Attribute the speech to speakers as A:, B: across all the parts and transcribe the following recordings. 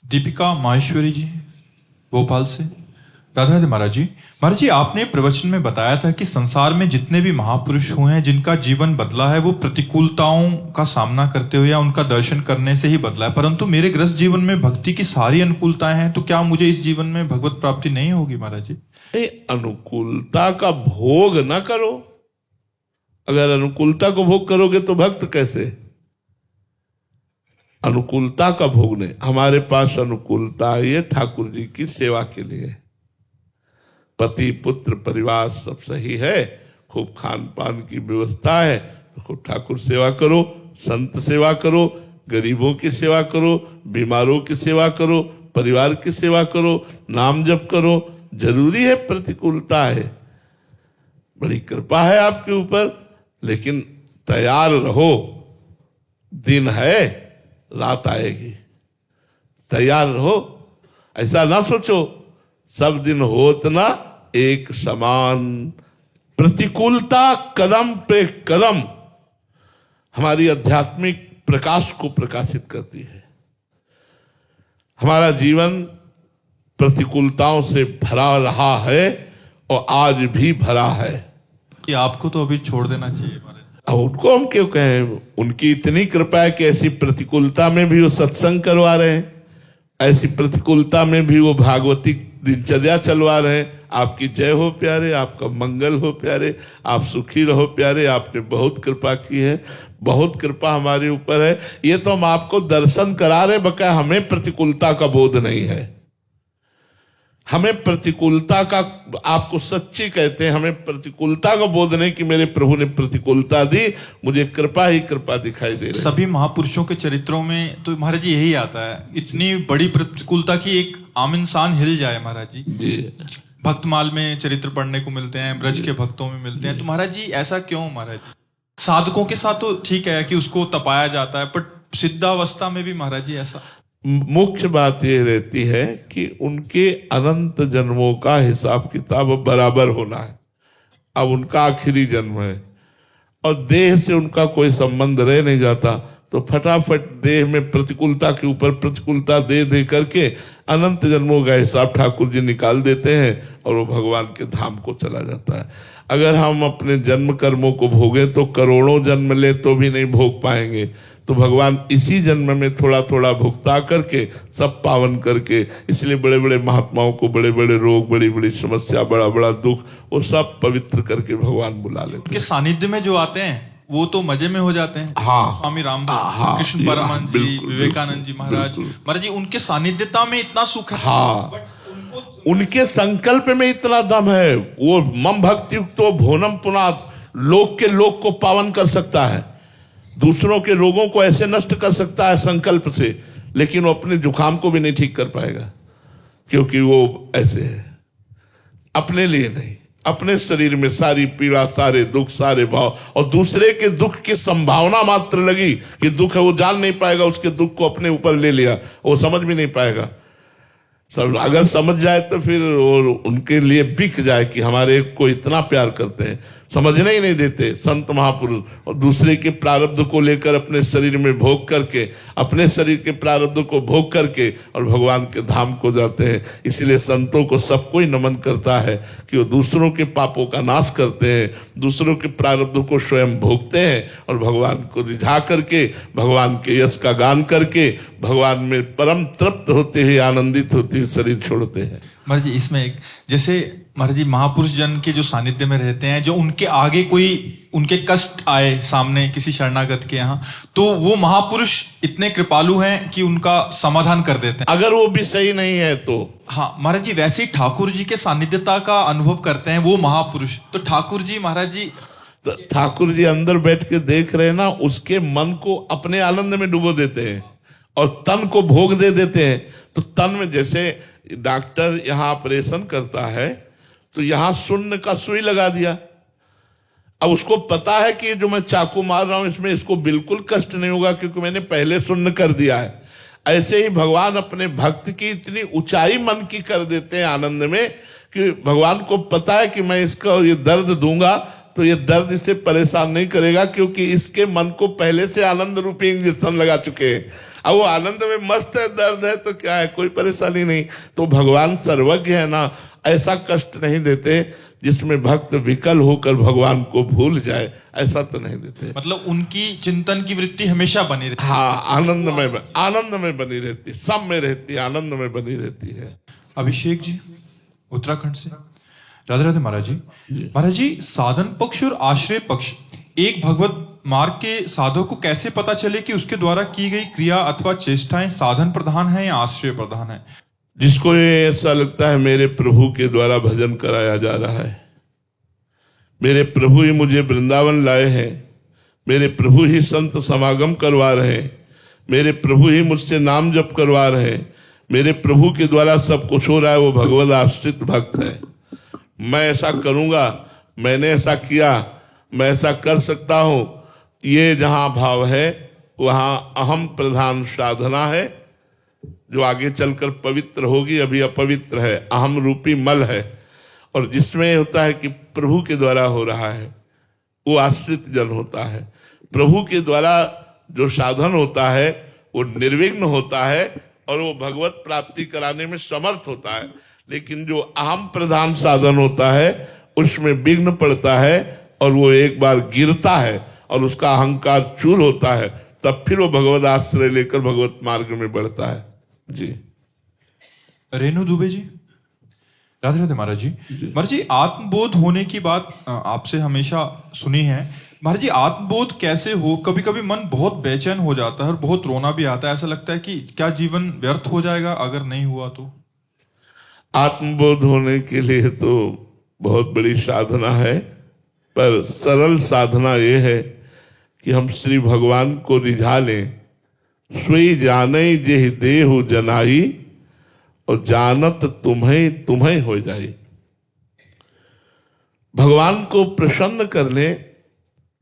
A: दीपिका माहेश्वरी जी, भोपाल से। राधे राधे महाराज जी। महाराज जी, आपने प्रवचन में बताया था कि संसार में जितने भी महापुरुष हुए हैं जिनका जीवन बदला है वो प्रतिकूलताओं का सामना करते हुए या उनका दर्शन करने से ही बदला है, परंतु मेरे गृहस्थ जीवन में भक्ति की सारी अनुकूलताएं हैं, तो क्या मुझे इस जीवन में भगवत प्राप्ति नहीं होगी महाराज जी?
B: अनुकूलता का भोग न करो। अगर अनुकूलता को भोग करोगे तो भक्त कैसे? अनुकूलता का भोग नहीं। हमारे पास अनुकूलता ये ठाकुर जी की सेवा के लिए, पति पुत्र परिवार सब सही है, खूब खान पान की व्यवस्था है, तो खूब ठाकुर सेवा करो, संत सेवा करो, गरीबों की सेवा करो, बीमारों की सेवा करो, परिवार की सेवा करो, नाम जप करो। जरूरी है प्रतिकूलता है, बड़ी कृपा है आपके ऊपर, लेकिन तैयार रहो, दिन है रात आएगी, तैयार रहो। ऐसा ना सोचो सब दिन होत ना एक समान। प्रतिकूलता कदम पे कदम हमारी आध्यात्मिक प्रकाश को प्रकाशित करती है। हमारा जीवन प्रतिकूलताओं से भरा रहा है और आज भी भरा है।
A: कि आपको तो अभी छोड़ देना चाहिए महाराज।
B: अब उनको हम क्यों कहें? उनकी इतनी कृपा है कि ऐसी प्रतिकूलता में भी वो सत्संग करवा रहे हैं, ऐसी प्रतिकूलता में भी वो भागवती दिनचर्या चलवा रहे हैं। आपकी जय हो प्यारे, आपका मंगल हो प्यारे, आप सुखी रहो प्यारे। आपने बहुत कृपा की है, बहुत कृपा हमारे ऊपर है। ये तो हम आपको दर्शन करा रहे, बकाया हमें प्रतिकूलता का बोध नहीं है। हमें प्रतिकूलता का, आपको सच्ची कहते हैं, हमें प्रतिकूलता का बोध नहीं कि मेरे प्रभु ने प्रतिकूलता दी, मुझे कृपा ही कृपा दिखाई दे रही।
A: सभी महापुरुषों के चरित्रों में तो महाराज जी यही आता है, इतनी बड़ी प्रतिकूलता की एक आम इंसान हिल जाए महाराज जी। भक्तमाल में चरित्र पढ़ने को मिलते हैं, ब्रज के भक्तों में मिलते हैं, तो महाराज जी ऐसा क्यों? महाराज जी साधकों के साथ तो ठीक है कि उसको तपाया जाता है, पर सिद्धावस्था में भी महाराज जी ऐसा।
B: मुख्य बात यह रहती है कि उनके अनंत जन्मों का हिसाब किताब बराबर होना है। अब उनका आखिरी जन्म है और देह से उनका कोई संबंध रह नहीं जाता, तो फटाफट देह में प्रतिकूलता के ऊपर प्रतिकूलता दे दे करके अनंत जन्मों का हिसाब ठाकुर जी निकाल देते हैं और वो भगवान के धाम को चला जाता है। अगर हम अपने जन्म कर्मों को भोगे तो करोड़ों जन्म ले तो भी नहीं भोग पाएंगे, तो भगवान इसी जन्म में थोड़ा थोड़ा भुगता करके सब पावन करके, इसलिए बड़े बड़े महात्माओं को बड़े बड़े रोग, बड़ी बड़ी समस्या, बड़ा बड़ा दुख, वो सब पवित्र करके भगवान बुला लेते हैं।
A: उनके सानिध्य में जो आते हैं वो तो मजे में हो जाते हैं।
B: हाँ,
A: स्वामी रामदास, कृष्ण परमहंस जी, विवेकानंद जी महाराज, महाराज जी उनके सानिध्यता में इतना सुख है।
B: हाँ, उनके संकल्प में इतना दम है। वो मम भक्ति तो भोनम पुनात, लोक के लोक को पावन कर सकता है, दूसरों के रोगों को ऐसे नष्ट कर सकता है संकल्प से, लेकिन वो अपने जुकाम को भी नहीं ठीक कर पाएगा, क्योंकि वो ऐसे है। अपने लिए नहीं, अपने शरीर में सारी पीड़ा, सारे दुख, सारे भाव, और दूसरे के दुख की संभावना मात्र लगी कि दुख है, वो जान नहीं पाएगा, उसके दुख को अपने ऊपर ले लिया, वो समझ भी नहीं पाएगा। सब अगर समझ जाए तो फिर और उनके लिए बिक जाए कि हमारे को इतना प्यार करते हैं, समझने ही नहीं देते संत महापुरुष। और दूसरे के प्रारब्ध को लेकर अपने शरीर में भोग करके, अपने शरीर के प्रारब्ध को भोग करके और भगवान के धाम को जाते हैं। इसलिए संतों को सबको ही नमन करता है कि वो दूसरों के पापों का नाश करते हैं, दूसरों के प्रारब्ध को स्वयं भोगते हैं और भगवान को रिझा करके, भगवान के यश का गान करके, भगवान में परम तृप्त होते हुए, आनंदित होते हुए शरीर छोड़ते हैं।
A: महाराज जी इसमें एक, जैसे महाराज जी महापुरुष जन के जो सानिध्य में रहते हैं, जो उनके आगे कोई उनके कष्ट आए सामने किसी शरणागत के यहाँ, तो वो महापुरुष इतने कृपालु हैं कि उनका समाधान कर देते हैं,
B: अगर वो भी सही नहीं है तो।
A: हाँ महाराज जी, वैसे ही ठाकुर जी के सानिध्यता का अनुभव करते हैं वो महापुरुष, तो ठाकुर जी महाराज जी,
B: तो ठाकुर जी अंदर बैठ के देख रहे हैं ना, उसके मन को अपने आनंद में डुबो देते हैं और तन को भोग दे देते हैं। तो तन में, जैसे डॉक्टर यहाँ ऑपरेशन करता है तो यहाँ शून्य का सुई लगा दिया, अब उसको पता है कि जो मैं चाकू मार रहा हूं इसमें इसको बिल्कुल कष्ट नहीं होगा क्योंकि मैंने पहले शून्य कर दिया है। ऐसे ही भगवान अपने भक्त की इतनी ऊंचाई मन की कर देते हैं आनंद में कि भगवान को पता है कि मैं इसका ये दर्द दूंगा तो ये दर्द इसे परेशान नहीं करेगा, क्योंकि इसके मन को पहले से आनंद रूपी इंजेक्शन लगा चुके हैं। अब वो आनंद में मस्त है, दर्द है तो क्या है, कोई परेशानी नहीं। तो भगवान सर्वज्ञ है ना, ऐसा कष्ट नहीं देते जिसमें भक्त विकल होकर भगवान को भूल जाए, ऐसा तो नहीं देते।
A: मतलब उनकी चिंतन की वृत्ति हमेशा बनी रहती
B: हाँ, आनंद में बनी रहती, सब में रहती, आनंद में बनी रहती है।
A: अभिषेक जी उत्तराखंड से, राधे राधे महाराज जी। महाराज जी, साधन पक्ष और आश्रय पक्ष, एक भगवत मार्ग के साधक को कैसे पता चले कि उसके द्वारा की गई क्रिया अथवा चेष्टाएं साधन प्रधान है या आश्रय प्रधान है?
B: जिसको ये ऐसा लगता है मेरे प्रभु के द्वारा भजन कराया जा रहा है, मेरे प्रभु ही मुझे वृंदावन लाए हैं, मेरे प्रभु ही संत समागम करवा रहे हैं, मेरे प्रभु ही मुझसे नाम जप करवा रहे हैं, मेरे प्रभु के द्वारा सब कुछ हो रहा है, वो भगवद आश्रित भक्त है। मैं ऐसा करूंगा, मैंने ऐसा किया, मैं ऐसा कर सकता हूं, ये जहां भाव है वहां अहम प्रधान साधना है, जो आगे चलकर पवित्र होगी, अभी अपवित्र है, अहम रूपी मल है। और जिसमें होता है कि प्रभु के द्वारा हो रहा है, वो आश्रित जन होता है। प्रभु के द्वारा जो साधन होता है वो निर्विघ्न होता है और वो भगवत प्राप्ति कराने में समर्थ होता है। लेकिन जो अहम प्रधान साधन होता है उसमें विघ्न पड़ता है और वो एक बार गिरता है और उसका अहंकार चूर होता है, तब फिर वो भगवत आश्रय लेकर भगवत मार्ग में बढ़ता है। जी
A: रेणु दुबे जी, राधे राधे महाराज जी। महाराज जी, आत्मबोध होने की बात आपसे हमेशा सुनी है। महाराज जी, आत्मबोध कैसे हो? कभी कभी मन बहुत बेचैन हो जाता है और बहुत रोना भी आता है, ऐसा लगता है कि क्या जीवन व्यर्थ हो जाएगा अगर नहीं हुआ तो?
B: आत्मबोध होने के लिए तो बहुत बड़ी साधना है, पर सरल साधना ये है कि हम श्री भगवान को रिझा लें। सोई जाने जेहि देहु जनाई, और जानत तुम्हें तुम्हें हो जाए। भगवान को प्रसन्न कर ले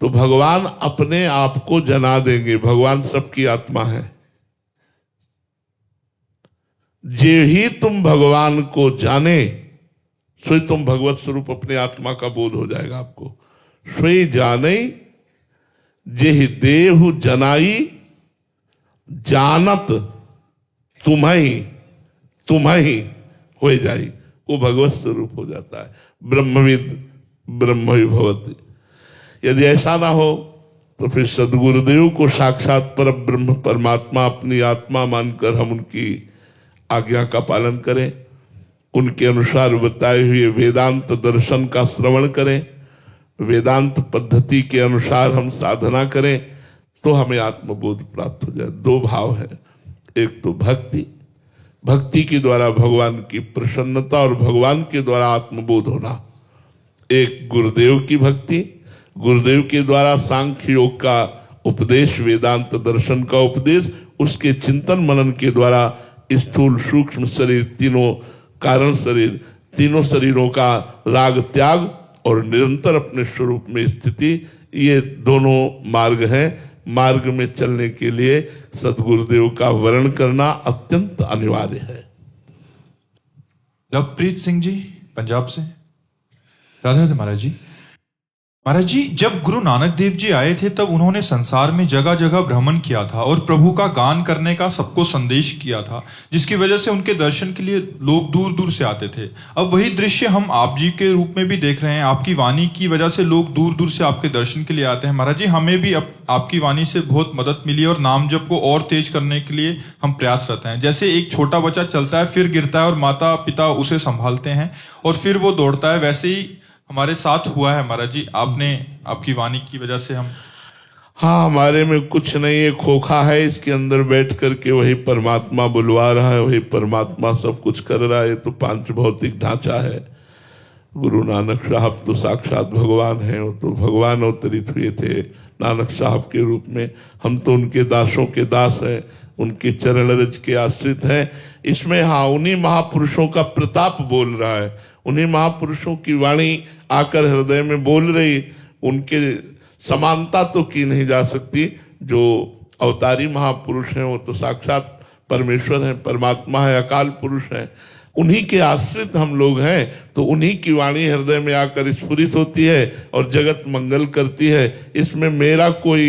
B: तो भगवान अपने आप को जना देंगे। भगवान सबकी आत्मा है। जे ही तुम भगवान को जाने, सोई तुम भगवत स्वरूप अपने आत्मा का बोध हो जाएगा आपको। सोई जाने जेहि देहु जनाई, जानत तुम्हें ही हो जाई, वो भगवत स्वरूप हो जाता है। ब्रह्मविद ब्रह्म भवति। यदि ऐसा ना हो तो फिर सदगुरुदेव को साक्षात पर ब्रह्म परमात्मा अपनी आत्मा मानकर हम उनकी आज्ञा का पालन करें, उनके अनुसार बताए हुए वेदांत दर्शन का श्रवण करें, वेदांत पद्धति के अनुसार हम साधना करें, तो हमें आत्मबोध प्राप्त हो जाए। दो भाव है, एक तो भक्ति के द्वारा भगवान की प्रसन्नता और भगवान के द्वारा आत्मबोध होना। एक गुरुदेव की भक्ति, गुरुदेव के द्वारा सांख्य योग का उपदेश, वेदांत दर्शन का उपदेश, उसके चिंतन मनन के द्वारा स्थूल सूक्ष्म शरीर, तीनों कारण शरीर, तीनों शरीरों का राग त्याग और निरंतर अपने स्वरूप में स्थिति, ये दोनों मार्ग हैं। मार्ग में चलने के लिए सदगुरुदेव का वर्ण करना अत्यंत अनिवार्य है।
A: लवप्रीत सिंह जी पंजाब से, राधे राधे महाराज जी। महाराज जी, जब गुरु नानक देव जी आए थे तब उन्होंने संसार में जगह जगह भ्रमण किया था और प्रभु का गान करने का सबको संदेश किया था, जिसकी वजह से उनके दर्शन के लिए लोग दूर दूर से आते थे। अब वही दृश्य हम आप जी के रूप में भी देख रहे हैं। आपकी वाणी की वजह से लोग दूर दूर से आपके दर्शन के लिए आते हैं। महाराज जी, हमें भी आपकी वाणी से बहुत मदद मिली और नाम जप को और तेज करने के लिए हम प्रयासरत हैं। जैसे एक छोटा बच्चा चलता है, फिर गिरता है और माता पिता उसे संभालते हैं और फिर वो दौड़ता है, वैसे ही हमारे साथ हुआ है महाराज जी। आपकी वाणी की वजह से हम,
B: हाँ, हमारे में कुछ नहीं है, खोखा है, इसके अंदर बैठ करके वही परमात्मा बुलवा रहा है, वही परमात्मा सब कुछ कर रहा है। तो पांच भौतिक ढांचा है। गुरु नानक साहब तो साक्षात भगवान है, वो तो भगवान अवतरित हुए थे नानक साहब के रूप में। हम तो उनके दासों के दास हैं, उनके चरण रज के आश्रित हैं। इसमें हाँ, उन्हीं महापुरुषों का प्रताप बोल रहा है, उन्हीं महापुरुषों की वाणी आकर हृदय में बोल रही। उनके समानता तो की नहीं जा सकती। जो अवतारी महापुरुष हैं वो तो साक्षात परमेश्वर हैं, परमात्मा है, अकाल पुरुष हैं। उन्हीं के आश्रित हम लोग हैं, तो उन्हीं की वाणी हृदय में आकर स्फुरित होती है और जगत मंगल करती है। इसमें मेरा कोई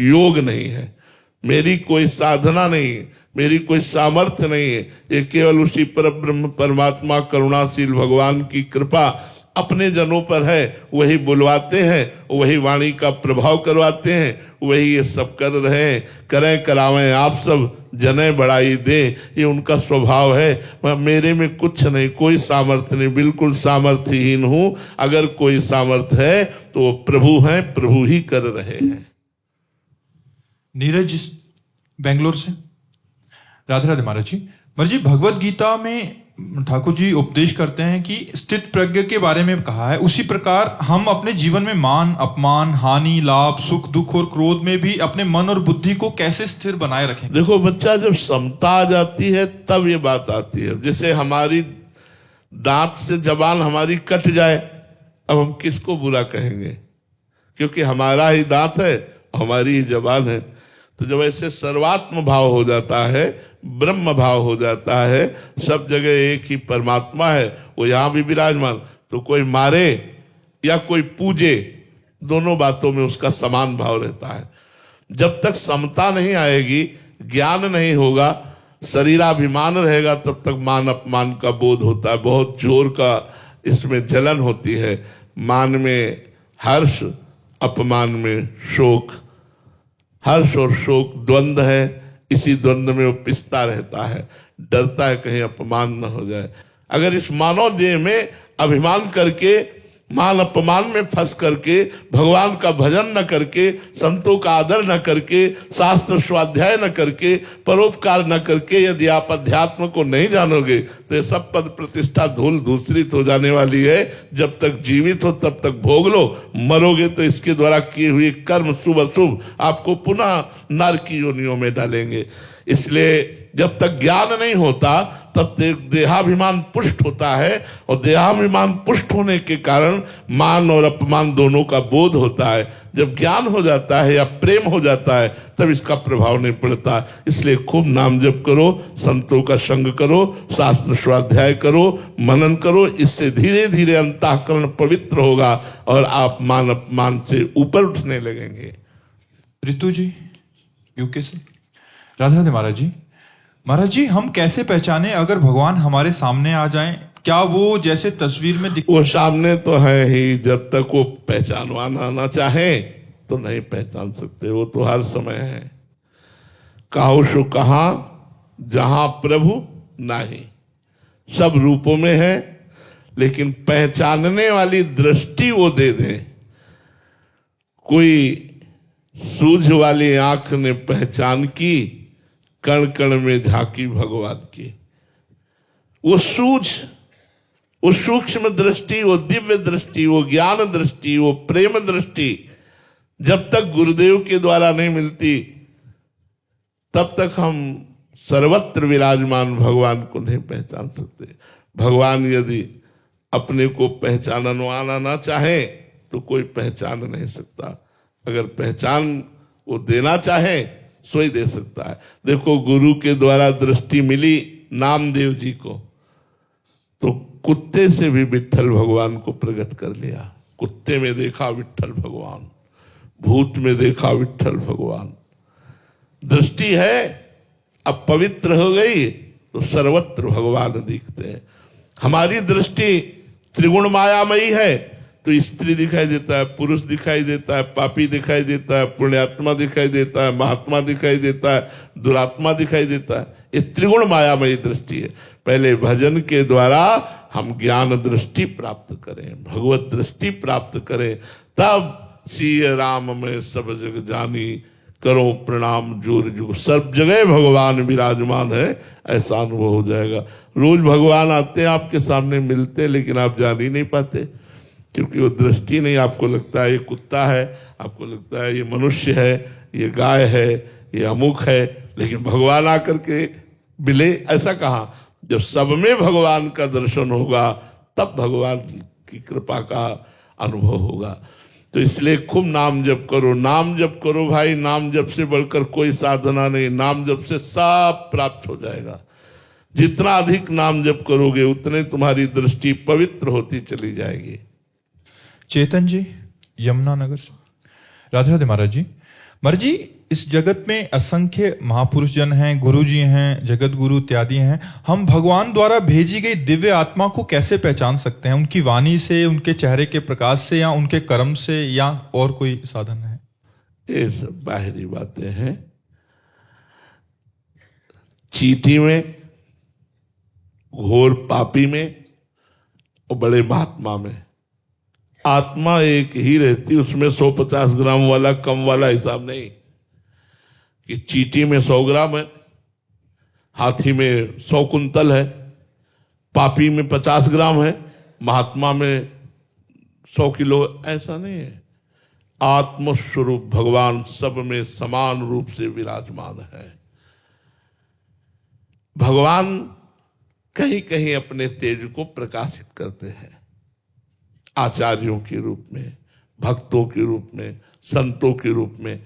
B: योग नहीं है। मेरी कोई साधना नहीं है, मेरी कोई सामर्थ्य नहीं है, ये केवल उसी परब्रह्म परमात्मा करुणाशील भगवान की कृपा अपने जनों पर है। वही बुलवाते हैं, वही वाणी का प्रभाव करवाते हैं, वही ये सब कर रहे हैं। करें करावें आप सब, जने बढ़ाई दे, ये उनका स्वभाव है। मेरे में कुछ नहीं, कोई सामर्थ्य नहीं, बिल्कुल सामर्थ्यहीन हूं। अगर कोई सामर्थ्य है तो वो प्रभु हैं, प्रभु ही कर रहे हैं।
A: नीरज बेंगलोर से। राधे राधे महाराज जी। महाराज जी, भगवत गीता में ठाकुर जी उपदेश करते हैं कि स्थित प्रज्ञ के बारे में कहा है, उसी प्रकार हम अपने जीवन में मान अपमान, हानि लाभ, सुख दुख और क्रोध में भी अपने मन और बुद्धि को कैसे स्थिर बनाए रखें।
B: देखो बच्चा, जब समता आ जाती है तब ये बात आती है। जैसे हमारी दांत से जबान हमारी कट जाए, अब हम किसको बुरा कहेंगे, क्योंकि हमारा ही दांत है, हमारी ही जबान है। तो जब ऐसे सर्वात्म भाव हो जाता है, ब्रह्म भाव हो जाता है, सब जगह एक ही परमात्मा है, वो यहां भी विराजमान, तो कोई मारे या कोई पूजे, दोनों बातों में उसका समान भाव रहता है। जब तक समता नहीं आएगी, ज्ञान नहीं होगा, शरीराभिमान रहेगा, तब तक मान अपमान का बोध होता है। बहुत जोर का इसमें जलन होती है। मान में हर्ष, अपमान में शोक। हर्ष और शोक द्वंद्व है, इसी द्वंद्व में वो पिसता रहता है, डरता है कहीं अपमान न हो जाए। अगर इस मानव देह में अभिमान करके, मान अपमान में फंस करके, भगवान का भजन न करके, संतों का आदर न करके, शास्त्र स्वाध्याय न करके, परोपकार न करके, यदि आप अध्यात्म को नहीं जानोगे तो ये सब पद प्रतिष्ठा धूल धूसरित हो जाने वाली है। जब तक जीवित हो तब तक भोग लो, मरोगे तो इसके द्वारा किए हुए कर्म शुभ अशुभ आपको पुनः नर की योनियों में डालेंगे। इसलिए जब तक ज्ञान नहीं होता तब देहाभिमान पुष्ट होता है, और देहाभिमान पुष्ट होने के कारण मान और अपमान दोनों का बोध होता है। जब ज्ञान हो जाता है या प्रेम हो जाता है तब इसका प्रभाव नहीं पड़ता। इसलिए खूब नाम जप करो, संतों का संग करो, शास्त्र स्वाध्याय करो, मनन करो। इससे धीरे धीरे अंतःकरण पवित्र होगा और आप मान अपमान से ऊपर उठने लगेंगे।
A: रितु जी यूके से। राधे राधे महाराज जी। महाराज जी, हम कैसे पहचाने अगर भगवान हमारे सामने आ जाएं? क्या वो जैसे तस्वीर में
B: वो सामने तो है ही, जब तक वो पहचानवाना ना चाहे तो नहीं पहचान सकते। वो तो हर समय है। काहू सो कहा जहां प्रभु नाही, सब रूपों में है, लेकिन पहचानने वाली दृष्टि वो दे दे। कोई सूझ वाली आंख ने पहचान की, कण कण में झांकी भगवान की। वो सूझ, वो सूक्ष्म दृष्टि, वो दिव्य दृष्टि, वो ज्ञान दृष्टि, वो प्रेम दृष्टि जब तक गुरुदेव के द्वारा नहीं मिलती तब तक हम सर्वत्र विराजमान भगवान को नहीं पहचान सकते। भगवान यदि अपने को पहचानवाना ना चाहे तो कोई पहचान नहीं सकता। अगर पहचान वो देना चाहे सो ही दे सकता है। देखो, गुरु के द्वारा दृष्टि मिली नामदेव जी को, तो कुत्ते से भी विट्ठल भगवान को प्रकट कर लिया। कुत्ते में देखा विट्ठल भगवान, भूत में देखा विट्ठल भगवान। दृष्टि है, अब पवित्र हो गई तो सर्वत्र भगवान दिखते हैं। हमारी दृष्टि त्रिगुण मायामयी है, तो स्त्री दिखाई देता है, पुरुष दिखाई देता है, पापी दिखाई देता है, पुण्यात्मा दिखाई देता है, महात्मा दिखाई देता है, दुरात्मा दिखाई देता है। ये त्रिगुण मायामयी दृष्टि है। पहले भजन के द्वारा हम ज्ञान दृष्टि प्राप्त करें, भगवत दृष्टि प्राप्त करें, तब सिय राम में सब जग जानी, करो प्रणाम जोर जो, सब जगह भगवान विराजमान है, ऐसा अनुभव हो जाएगा। रोज भगवान आते हैं आपके सामने, मिलते, लेकिन आप जान ही नहीं पाते, क्योंकि वो दृष्टि नहीं। आपको लगता है ये कुत्ता है, आपको लगता है ये मनुष्य है, ये गाय है, ये अमुक है, लेकिन भगवान आकर के मिले, ऐसा कहा। जब सब में भगवान का दर्शन होगा तब भगवान की कृपा का अनुभव होगा। तो इसलिए खूब नाम जप करो, नाम जप करो भाई। नाम जप से बढ़कर कोई साधना नहीं। नाम जप से सब प्राप्त हो जाएगा। जितना अधिक नाम जप करोगे उतने तुम्हारी दृष्टि पवित्र होती चली जाएगी।
A: चेतन जी यमुनानगर से। राधे राधे महाराज जी। महाराज जी, इस जगत में असंख्य महापुरुष जन हैं, गुरु जी हैं, जगत गुरु इत्यादि हैं। हम भगवान द्वारा भेजी गई दिव्य आत्मा को कैसे पहचान सकते हैं? उनकी वाणी से, उनके चेहरे के प्रकाश से, या उनके कर्म से, या और कोई साधन है?
B: ये सब बाहरी बातें हैं। चींटी में, घोर पापी में और बड़े महात्मा में आत्मा एक ही रहती, उसमें 150 ग्राम वाला कम वाला हिसाब नहीं कि चींटी में 100 ग्राम है, हाथी में 100 कुंतल है, पापी में 50 ग्राम है, महात्मा में 100 किलो। ऐसा नहीं है। आत्मस्वरूप भगवान सब में समान रूप से विराजमान है। भगवान कहीं कहीं अपने तेज को प्रकाशित करते हैं, आचार्यों के रूप में, भक्तों के रूप में, संतों के रूप में।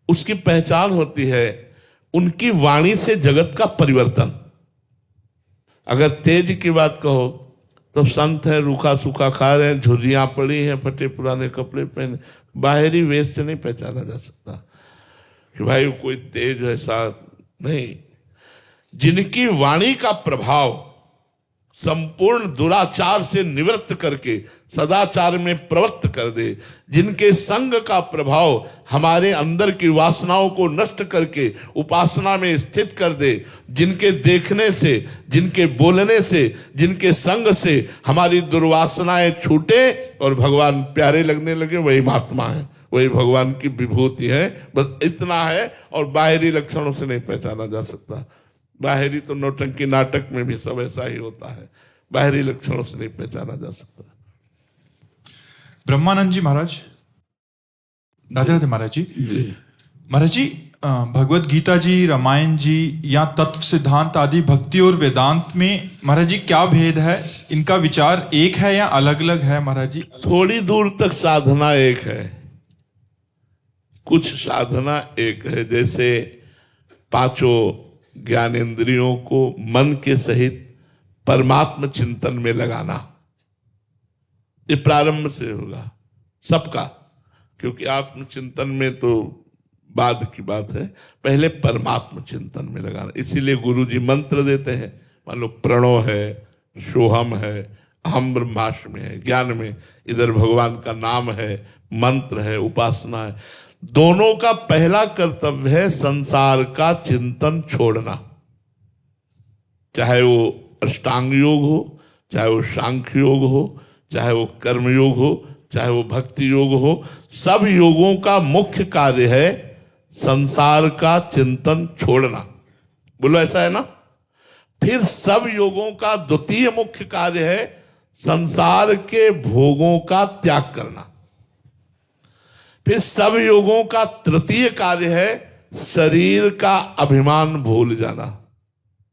B: उसकी पहचान होती है उनकी वाणी से जगत का परिवर्तन। अगर तेज की बात कहो तो संत है, रूखा सूखा खा रहे हैं, झुर्रियां पड़ी हैं, फटे पुराने कपड़े पहने, बाहरी वेश से नहीं पहचाना जा सकता कि भाई कोई तेज ऐसा नहीं। जिनकी वाणी का प्रभाव संपूर्ण दुराचार से निवृत्त करके सदाचार में प्रवृत्त कर दे, जिनके संग का प्रभाव हमारे अंदर की वासनाओं को नष्ट करके उपासना में स्थित कर दे, जिनके देखने से, जिनके बोलने से, जिनके संग से हमारी दुर्वासनाएं छूटे और भगवान प्यारे लगने लगे, वही महात्मा है, वही भगवान की विभूति है। बस इतना है, और बाहरी लक्षणों से नहीं पहचाना जा सकता। बाहरी तो नौटंकी नाटक में भी सब ऐसा ही होता है, बाहरी लक्षणों से नहीं पहचाना जा सकता।
A: ब्रह्मानंद जी महाराज, राधे राधे महाराज जी। महाराज जी, भगवत गीता जी, रामायण जी, या तत्व सिद्धांत आदि भक्ति और वेदांत में महाराज जी क्या भेद है? इनका विचार एक है या अलग अलग है महाराज जी?
B: थोड़ी दूर तक साधना एक है, कुछ साधना एक है। जैसे पांचों ज्ञानेंद्रियों को मन के सहित परमात्म चिंतन में लगाना, ये प्रारंभ से होगा सबका, क्योंकि आत्मचिंतन में तो बाद की बात है, पहले परमात्म चिंतन में लगाना। इसीलिए गुरु जी मंत्र देते हैं। मान लो प्रणव है, सोहम है, अहम ब्रह्मास्मि है, ज्ञान में इधर भगवान का नाम है, मंत्र है, उपासना है। दोनों का पहला कर्तव्य है संसार का चिंतन छोड़ना, चाहे वो अष्टांग योग हो, चाहे वो सांख्य योग हो, चाहे वो कर्म योग हो, चाहे वो भक्ति योग हो। सब योगों का मुख्य कार्य है संसार का चिंतन छोड़ना। बोलो ऐसा है ना? फिर सब योगों का द्वितीय मुख्य कार्य है संसार के भोगों का त्याग करना। फिर सब योगों का तृतीय कार्य है शरीर का अभिमान भूल जाना,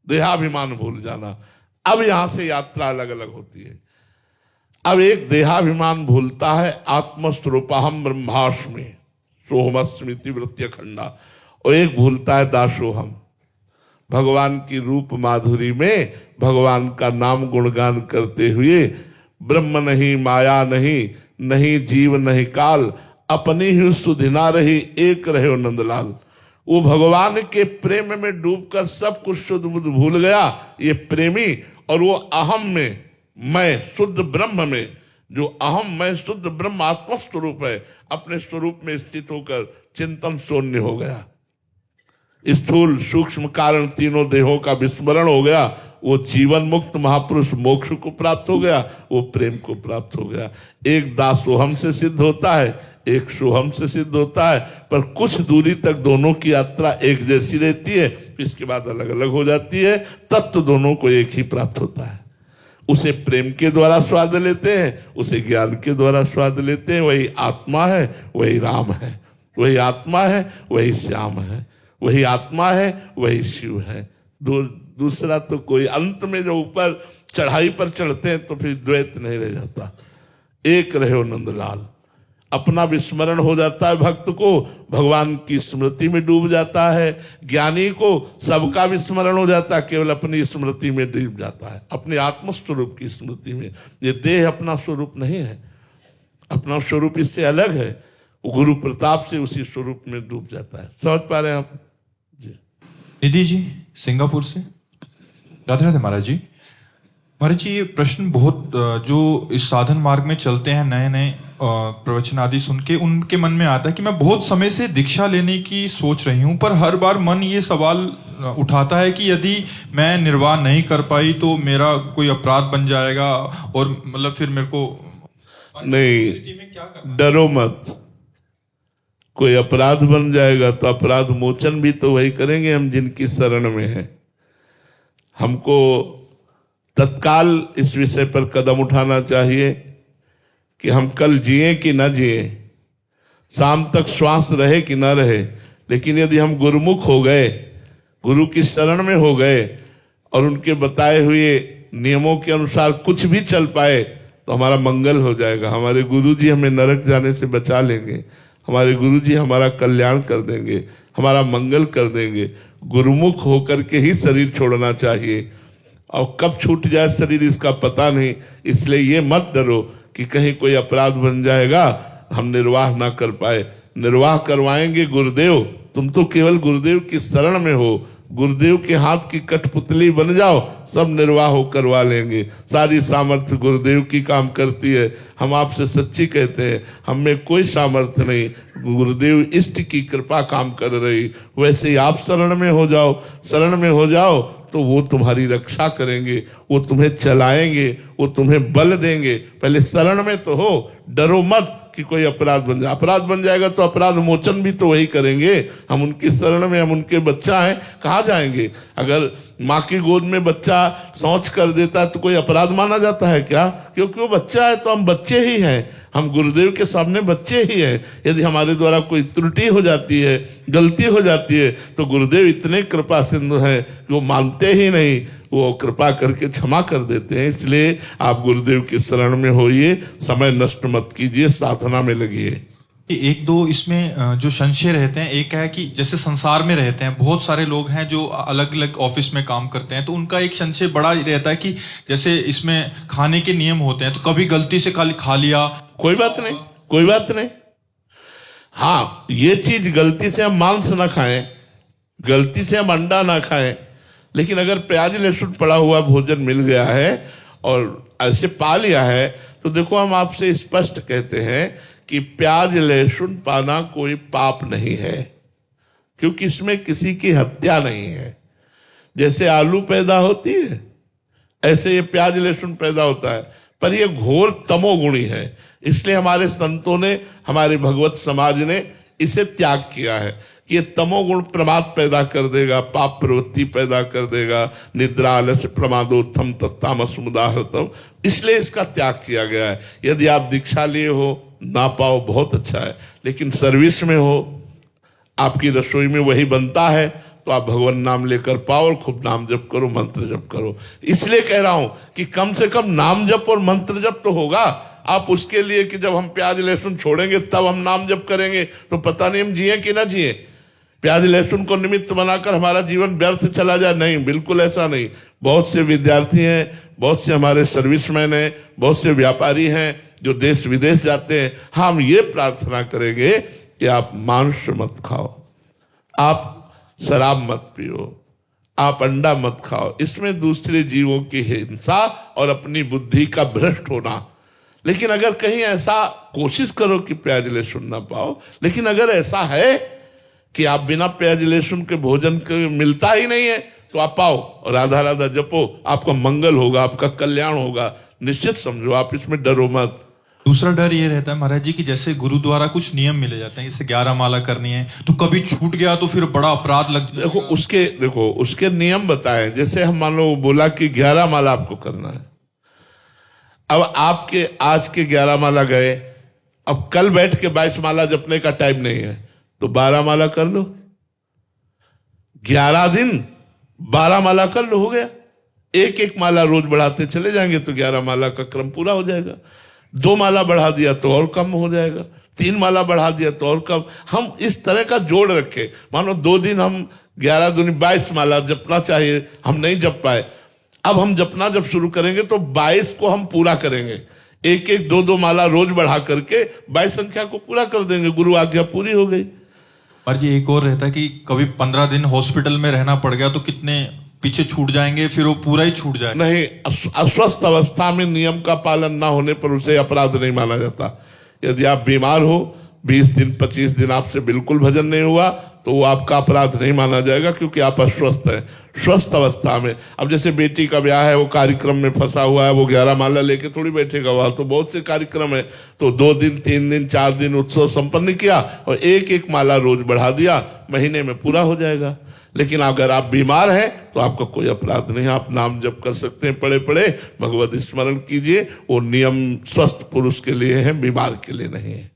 B: देहाभिमान भूल जाना। अब यहां से यात्रा अलग अलग होती है। अब एक देहाभिमान भूलता है, आत्मस्वरूपहम ब्रह्मास्मि सोहमस्मिति वृत्य खंडा, और एक भूलता है दासोहम। भगवान की रूप माधुरी में भगवान का नाम गुणगान करते हुए ब्रह्म नहीं, माया नहीं, नहीं जीव नहीं काल, अपनी ही सुधि ना रही, एक रहे नंदलाल। वो भगवान के प्रेम में डूबकर सब कुछ शुद्ध बुद्ध भूल गया, ये प्रेमी। और वो अहम में, मैं शुद्ध ब्रह्म में, जो अहम मैं शुद्ध ब्रह्म आत्मस्वरूप है, अपने स्वरूप में स्थित होकर चिंतन शून्य हो गया। स्थूल सूक्ष्म कारण तीनों देहों का विस्मरण हो गया। वो जीवन मुक्त महापुरुष मोक्ष को प्राप्त हो गया, वो प्रेम को प्राप्त हो गया। एक दासोहम से सिद्ध होता है, एक सोहम से सिद्ध होता है, पर कुछ दूरी तक दोनों की यात्रा एक जैसी रहती है, इसके बाद अलग अलग हो जाती है। तत्व दोनों को एक ही प्राप्त होता है। उसे प्रेम के द्वारा स्वाद लेते हैं, उसे ज्ञान के द्वारा स्वाद लेते हैं। वही आत्मा है, वही राम है, वही आत्मा है, वही श्याम है, वही आत्मा है, वही शिव है। दूसरा तो कोई, अंत में जो ऊपर चढ़ाई पर चढ़ते हैं तो फिर द्वैत नहीं रह जाता, एक रहे नंदलाल। अपना विस्मरण हो जाता है भक्त को, भगवान की स्मृति में डूब जाता है। ज्ञानी को सबका विस्मरण हो जाता है, केवल अपनी स्मृति में डूब जाता है, अपने आत्मस्वरूप की स्मृति में। ये देह अपना स्वरूप नहीं है, अपना स्वरूप इससे अलग है। वो गुरु प्रताप से उसी स्वरूप में डूब जाता है। समझ पा रहे हैं आप जी?
A: निधि जी सिंगापुर से। राधे राधे महाराज जी। महाराज जी ये प्रश्न बहुत जो इस साधन मार्ग में चलते हैं, नए नए प्रवचन आदि सुन के उनके मन में आता है कि मैं बहुत समय से दीक्षा लेने की सोच रही हूँ, पर हर बार मन ये सवाल उठाता है कि यदि मैं निर्वाह नहीं कर पाई तो मेरा कोई अपराध बन जाएगा, और मतलब फिर मेरे को
B: नहीं,
A: में क्या करना?
B: डरो मत। कोई अपराध बन जाएगा तो अपराध मोचन भी तो वही करेंगे हम जिनकी शरण में है। हमको तत्काल इस विषय पर कदम उठाना चाहिए कि हम कल जिए कि न जिए, शाम तक श्वास रहे कि न रहे, लेकिन यदि हम गुरुमुख हो गए, गुरु की शरण में हो गए और उनके बताए हुए नियमों के अनुसार कुछ भी चल पाए तो हमारा मंगल हो जाएगा। हमारे गुरुजी हमें नरक जाने से बचा लेंगे, हमारे गुरुजी हमारा कल्याण कर देंगे, हमारा मंगल कर देंगे। गुरुमुख होकर के ही शरीर छोड़ना चाहिए, और कब छूट जाए शरीर इसका पता नहीं। इसलिए ये मत डरो कि कहीं कोई अपराध बन जाएगा, हम निर्वाह ना कर पाए। निर्वाह करवाएंगे गुरुदेव। तुम तो केवल गुरुदेव की शरण में हो, गुरुदेव के हाथ की कठपुतली बन जाओ, सब निर्वाह हो करवा लेंगे। सारी सामर्थ्य गुरुदेव की काम करती है। हम आपसे सच्ची कहते हैं, हम में कोई सामर्थ्य नहीं, गुरुदेव इष्ट की कृपा काम कर रही। वैसे ही आप शरण में हो जाओ, शरण में हो जाओ तो वो तुम्हारी रक्षा करेंगे, वो तुम्हें चलाएंगे, वो तुम्हें बल देंगे। पहले शरण में तो हो, डरो मत कि कोई अपराध बन जाए। अपराध बन जाएगा तो अपराध मोचन भी तो वही करेंगे। हम उनकी शरण में, हम उनके बच्चा हैं, कहाँ जाएंगे? अगर माँ की गोद में बच्चा शौच कर देता है तो कोई अपराध माना जाता है क्या? क्योंकि वो बच्चा है तो हम बच्चे ही हैं, हम गुरुदेव के सामने बच्चे ही हैं। यदि हमारे द्वारा कोई त्रुटि हो जाती है, गलती हो जाती है, तो गुरुदेव इतने कृपा सिंधु हैं कि वो मानते ही नहीं, वो कृपा करके क्षमा कर देते हैं। इसलिए आप गुरुदेव की शरण में होइए, समय नष्ट मत कीजिए, साधना में लगिए।
A: एक दो इसमें जो संशय रहते हैं, एक है कि जैसे संसार में रहते हैं बहुत सारे लोग हैं जो अलग अलग ऑफिस में काम करते हैं, तो उनका एक संशय बड़ा रहता है कि जैसे इसमें खाने के नियम होते हैं, तो कभी गलती से खा लिया,
B: कोई बात नहीं, कोई बात नहीं। हाँ, ये चीज गलती से हम मांस ना खाएं, गलती से हम अंडा ना खाएं, लेकिन अगर प्याज लहसुन पड़ा हुआ भोजन मिल गया है और ऐसे पा लिया है, तो देखो हम आपसे स्पष्ट कहते हैं कि प्याज लहसुन पाना कोई पाप नहीं है, क्योंकि इसमें किसी की हत्या नहीं है। जैसे आलू पैदा होती है ऐसे ये प्याज लहसुन पैदा होता है, पर ये घोर तमोगुणी है। इसलिए हमारे संतों ने, हमारे भगवत समाज ने इसे त्याग किया है कि ये तमोगुण प्रमाद पैदा कर देगा, पाप प्रवृत्ति पैदा कर देगा, निद्रा आलस्य प्रमादोत्थम तत्तामसमुदाहृतम। इसलिए इसका त्याग किया गया है। यदि आप दीक्षा लिए हो, ना पाओ बहुत अच्छा है, लेकिन सर्विस में हो, आपकी रसोई में वही बनता है, तो आप भगवान नाम लेकर पाओ और खूब नाम जप करो, मंत्र जप करो। इसलिए कह रहा हूं कि कम से कम नाम जप और मंत्र जप तो होगा। आप उसके लिए कि जब हम प्याज लहसुन छोड़ेंगे तब हम नाम जप करेंगे, तो पता नहीं हम जिए कि ना जिए। प्याज लहसुन को निमित्त बनाकर हमारा जीवन व्यर्थ चला जाए, नहीं, बिल्कुल ऐसा नहीं। बहुत से विद्यार्थी हैं, बहुत से हमारे सर्विसमैन हैं, बहुत से व्यापारी हैं जो देश विदेश जाते हैं। हम ये प्रार्थना करेंगे कि आप मांस मत खाओ, आप शराब मत पियो, आप अंडा मत खाओ। इसमें दूसरे जीवों की हिंसा और अपनी बुद्धि का भ्रष्ट होना। लेकिन अगर कहीं ऐसा, कोशिश करो कि प्याज लहसुन ना पाओ, लेकिन अगर ऐसा है कि आप बिना प्याज लहसुन के भोजन के मिलता ही नहीं है, तो आप पाओ और राधा राधा जपो, आपका मंगल होगा, आपका कल्याण होगा, निश्चित समझो। आप इसमें डरो मत।
A: दूसरा डर ये रहता है महाराज जी कि जैसे गुरु द्वारा कुछ नियम मिले जाते हैं, जैसे 11 माला करनी है, तो कभी छूट गया तो फिर बड़ा अपराध लग जाएगा।
B: देखो उसके नियम बताएं। जैसे हम मान लो बोला कि 11 माला आपको करना है, अब आपके आज के 11 माला गए, अब कल बैठ के 22 माला जपने का टाइम नहीं है, तो 12 माला कर लो। 11 दिन 12 माला कर लो, हो गया। एक एक माला रोज बढ़ाते चले जाएंगे तो 11 माला का क्रम पूरा हो जाएगा। 2 माला बढ़ा दिया तो और कम हो जाएगा, 3 माला बढ़ा दिया तो और कम। हम इस तरह का जोड़ रखे। मानो 2 दिन हम 11 दूनी 22 माला जपना चाहिए, हम नहीं जप पाए। अब हम जपना जब शुरू करेंगे तो 22 को हम पूरा करेंगे। एक एक दो दो माला रोज बढ़ा करके 22 संख्या को पूरा कर देंगे, गुरु आज्ञा पूरी हो गई।
A: और जी एक और रहता है कि कभी 15 दिन हॉस्पिटल में रहना पड़ गया तो कितने पीछे छूट जाएंगे, फिर वो पूरा ही छूट जाए।
B: नहीं, अस्वस्थ अवस्था में नियम का पालन ना होने पर उसे अपराध नहीं माना जाता। यदि आप बीमार हो, 20 दिन 25 दिन आपसे बिल्कुल भजन नहीं हुआ, तो वो आपका अपराध नहीं माना जाएगा, क्योंकि आप अस्वस्थ हैं। स्वस्थ अवस्था में, अब जैसे बेटी का ब्याह है, वो कार्यक्रम में फंसा हुआ है, वो 11 माला लेके थोड़ी बैठेगा, वहां तो बहुत से कार्यक्रम है, तो 2 दिन 3 दिन 4 दिन उत्सव संपन्न किया और एक एक माला रोज बढ़ा दिया, महीने में पूरा हो जाएगा। लेकिन अगर आप बीमार हैं तो आपका कोई अपराध नहीं, आप नाम जप कर सकते हैं, पड़े पड़े भगवत स्मरण कीजिए। वो नियम स्वस्थ पुरुष के लिए है, बीमार के लिए नहीं है।